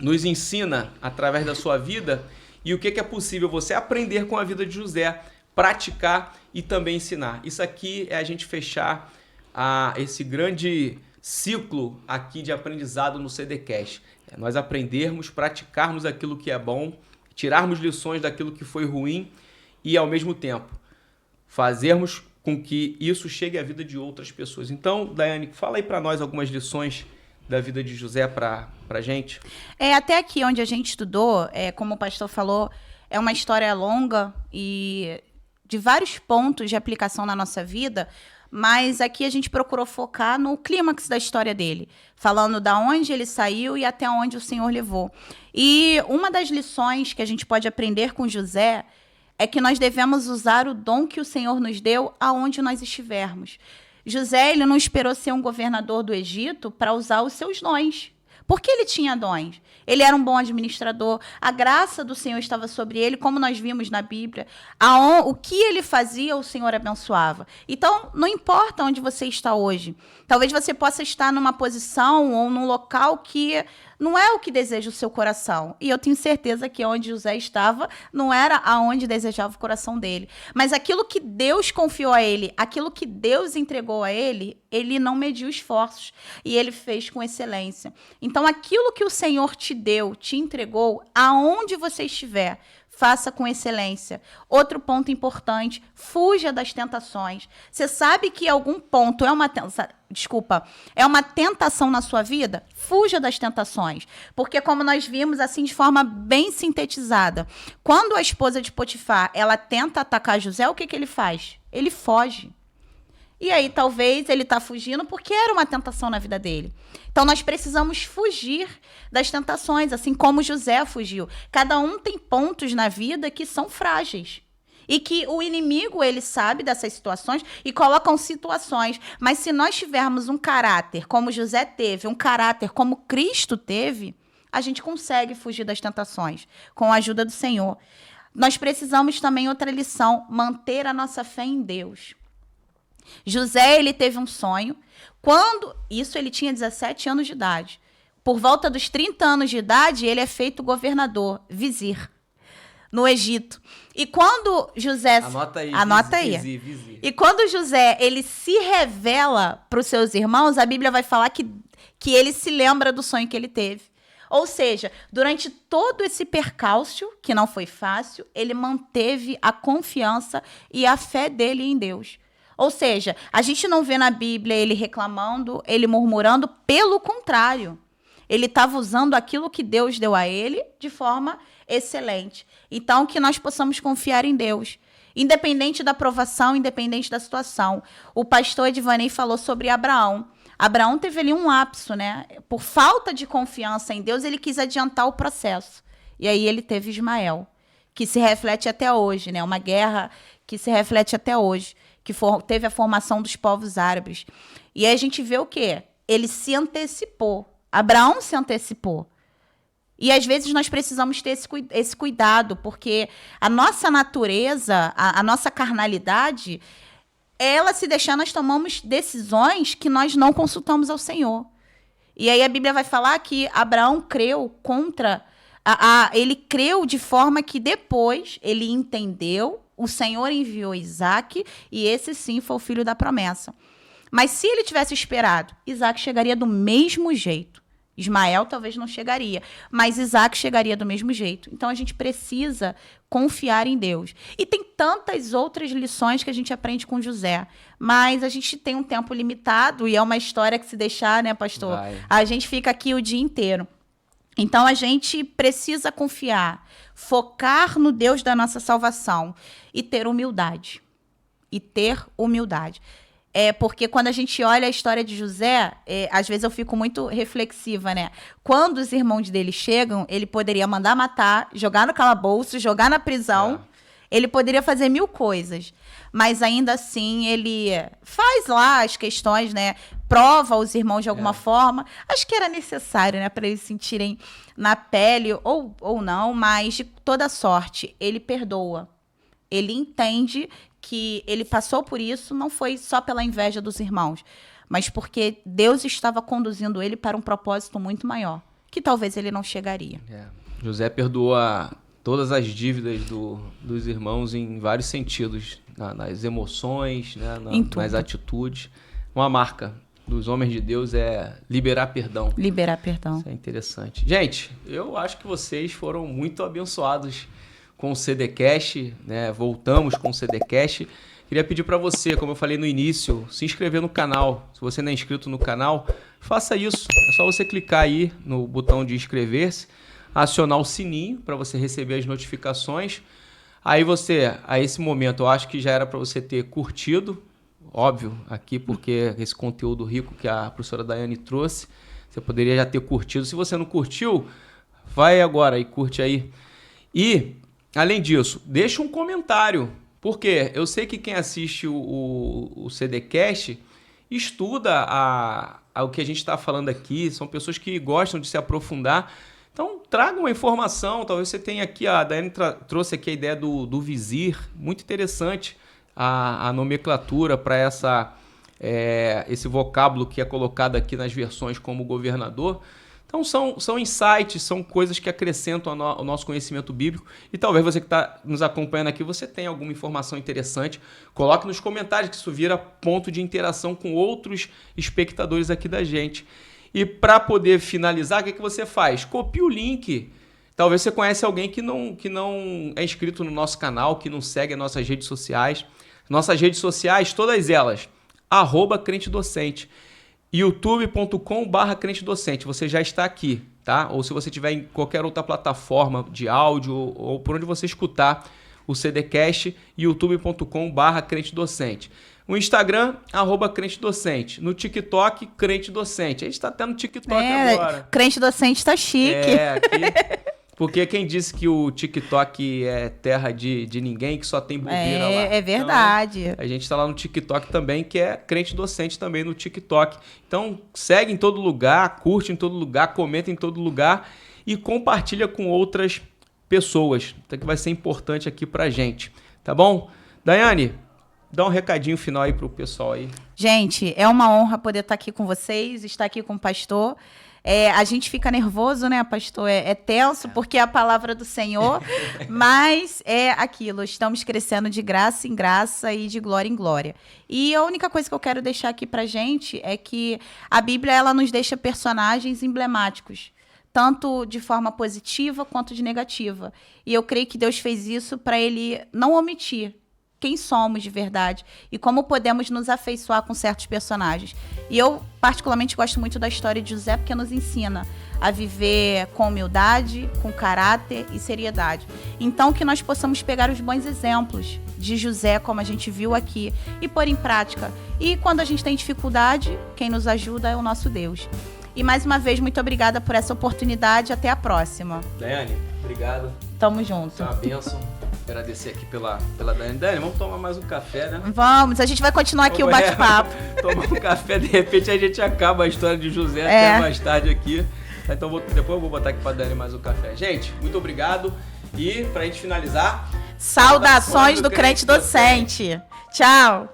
nos ensina através da sua vida e o que é possível você aprender com a vida de José, praticar e também ensinar. Isso aqui é a gente fechar esse grande ciclo aqui de aprendizado no CDCast. Nós aprendermos, praticarmos aquilo que é bom, tirarmos lições daquilo que foi ruim e, ao mesmo tempo, fazermos com que isso chegue à vida de outras pessoas. Então, Daiane, fala aí para nós algumas lições da vida de José para a gente. Até aqui onde a gente estudou, como o pastor falou, é uma história longa e de vários pontos de aplicação na nossa vida, mas aqui a gente procurou focar no clímax da história dele, falando da onde ele saiu e até onde o Senhor levou. E uma das lições que a gente pode aprender com José é que nós devemos usar o dom que o Senhor nos deu aonde nós estivermos. José, ele não esperou ser um governador do Egito para usar os seus dons. Porque ele tinha dons. Ele era um bom administrador. A graça do Senhor estava sobre ele, como nós vimos na Bíblia. O que ele fazia, o Senhor abençoava. Então, não importa onde você está hoje. Talvez você possa estar numa posição ou num local que não é o que deseja o seu coração. E eu tenho certeza que onde José estava não era aonde desejava o coração dele. Mas aquilo que Deus confiou a ele, aquilo que Deus entregou a ele, ele não mediu esforços e ele fez com excelência. Então, aquilo que o Senhor te deu, te entregou, aonde você estiver, faça com excelência. Outro ponto importante, fuja das tentações. Você sabe que algum ponto é uma tentação na sua vida? Fuja das tentações. Porque como nós vimos, assim, de forma bem sintetizada, quando a esposa de Potifar, ela tenta atacar José, o que ele faz? Ele foge. E aí, talvez, ele está fugindo porque era uma tentação na vida dele. Então, nós precisamos fugir das tentações, assim como José fugiu. Cada um tem pontos na vida que são frágeis. E que o inimigo, ele sabe dessas situações e colocam situações. Mas se nós tivermos um caráter como José teve, um caráter como Cristo teve, a gente consegue fugir das tentações com a ajuda do Senhor. Nós precisamos também, outra lição, manter a nossa fé em Deus. José, ele teve um sonho. Isso ele tinha 17 anos de idade. Por volta dos 30 anos de idade, ele é feito governador, vizir, no Egito. E quando José... Anota aí. Vizir. E quando José, ele se revela para os seus irmãos, a Bíblia vai falar que ele se lembra do sonho que ele teve. Ou seja, durante todo esse percalço, que não foi fácil, ele manteve a confiança e a fé dele em Deus. Ou seja, a gente não vê na Bíblia ele reclamando, ele murmurando, pelo contrário. Ele estava usando aquilo que Deus deu a ele de forma excelente. Então, que nós possamos confiar em Deus, independente da provação, independente da situação. O pastor Edvanei falou sobre Abraão. Abraão teve ali um lapso, né? Por falta de confiança em Deus, ele quis adiantar o processo. E aí ele teve Ismael, que se reflete até hoje, né? Uma guerra que se reflete até hoje, que teve a formação dos povos árabes. E aí a gente vê o quê? Ele se antecipou. Abraão se antecipou. E às vezes nós precisamos ter esse cuidado, porque a nossa natureza, a nossa carnalidade, ela se deixar, nós tomamos decisões que nós não consultamos ao Senhor. E aí a Bíblia vai falar que Abraão creu ele creu de forma que depois ele entendeu, o Senhor enviou Isaac, e esse sim foi o filho da promessa. Mas se ele tivesse esperado, Isaac chegaria do mesmo jeito. Ismael talvez não chegaria, mas Isaac chegaria do mesmo jeito. Então a gente precisa confiar em Deus. E tem tantas outras lições que a gente aprende com José, mas a gente tem um tempo limitado e é uma história que, se deixar, né, pastor? A gente fica aqui o dia inteiro. Então a gente precisa confiar, focar no Deus da nossa salvação e ter humildade. Porque quando a gente olha a história de José, às vezes eu fico muito reflexiva, né? Quando os irmãos dele chegam, ele poderia mandar matar, jogar no calabouço, jogar na prisão. Ele poderia fazer 1000 coisas. Mas ainda assim, ele faz lá as questões, né? Prova os irmãos de alguma forma. Acho que era necessário, né? Para eles sentirem na pele, ou não, mas de toda sorte, ele perdoa. Ele entende que ele passou por isso, não foi só pela inveja dos irmãos, mas porque Deus estava conduzindo ele para um propósito muito maior, que talvez ele não chegaria. José perdoou todas as dívidas dos irmãos em vários sentidos, nas emoções, né, nas atitudes. Uma marca dos homens de Deus é liberar perdão. Liberar perdão. Isso é interessante. Gente, eu acho que vocês foram muito abençoados com o CDcast, né? Voltamos com o CDcast. Queria pedir para você, como eu falei no início, se inscrever no canal. Se você não é inscrito no canal, faça isso. É só você clicar aí no botão de inscrever-se, acionar o sininho para você receber as notificações. Aí a esse momento, eu acho que já era para você ter curtido, óbvio, aqui, porque esse conteúdo rico que a professora Daiane trouxe, você poderia já ter curtido. Se você não curtiu, vai agora e curte aí. E além disso, deixa um comentário, porque eu sei que quem assiste o CDcast estuda o que a gente está falando aqui, são pessoas que gostam de se aprofundar. Então, traga uma informação, talvez você tenha aqui, a Daiane trouxe aqui a ideia do vizir, muito interessante a nomenclatura para esse vocábulo que é colocado aqui nas versões como governador. Então, são insights, são coisas que acrescentam ao nosso conhecimento bíblico. E talvez você que está nos acompanhando aqui, você tenha alguma informação interessante. Coloque nos comentários, que isso vira ponto de interação com outros espectadores aqui da gente. E para poder finalizar, o que você faz? Copia o link. Talvez você conhece alguém que não é inscrito no nosso canal, que não segue as nossas redes sociais. Nossas redes sociais, todas elas, @crentedocente. youtube.com/crentedocente, você já está aqui, tá? Ou se você estiver em qualquer outra plataforma de áudio ou por onde você escutar o CDcast, youtube.com/crentedocente. O Instagram, @crentedocente. No TikTok, Crente Docente. A gente está até no TikTok agora. Crente Docente tá chique. Aqui... Porque quem disse que o TikTok é terra de ninguém, que só tem bobeira lá? É verdade. Então, a gente está lá no TikTok também, que é Crente Docente também no TikTok. Então, segue em todo lugar, curte em todo lugar, comenta em todo lugar. e compartilha com outras pessoas. Então que vai ser importante aqui pra gente, tá bom? Daiane, dá um recadinho final aí pro pessoal aí. Gente, é uma honra poder estar aqui com vocês, estar aqui com o pastor. A gente fica nervoso, né, pastor? É tenso, porque é a palavra do Senhor, mas é aquilo, estamos crescendo de graça em graça e de glória em glória. E a única coisa que eu quero deixar aqui pra gente é que a Bíblia, ela nos deixa personagens emblemáticos, tanto de forma positiva quanto de negativa. E eu creio que Deus fez isso para ele não omitir quem somos de verdade e como podemos nos afeiçoar com certos personagens. E eu, particularmente, gosto muito da história de José, porque nos ensina a viver com humildade, com caráter e seriedade. Então, que nós possamos pegar os bons exemplos de José, como a gente viu aqui, e pôr em prática. E quando a gente tem dificuldade, quem nos ajuda é o nosso Deus. E mais uma vez, muito obrigada por essa oportunidade. Até a próxima. Daiane, obrigado. Tamo junto. É uma bênção. Agradecer aqui pela Daiane. Daiane, vamos tomar mais um café, né? Vamos, a gente vai continuar aqui o bate-papo. Tomar um café, de repente a gente acaba a história de José até mais tarde aqui. Então depois eu vou botar aqui pra Daiane mais um café. Gente, muito obrigado. E pra gente finalizar... Saudações do crente docente. Tchau.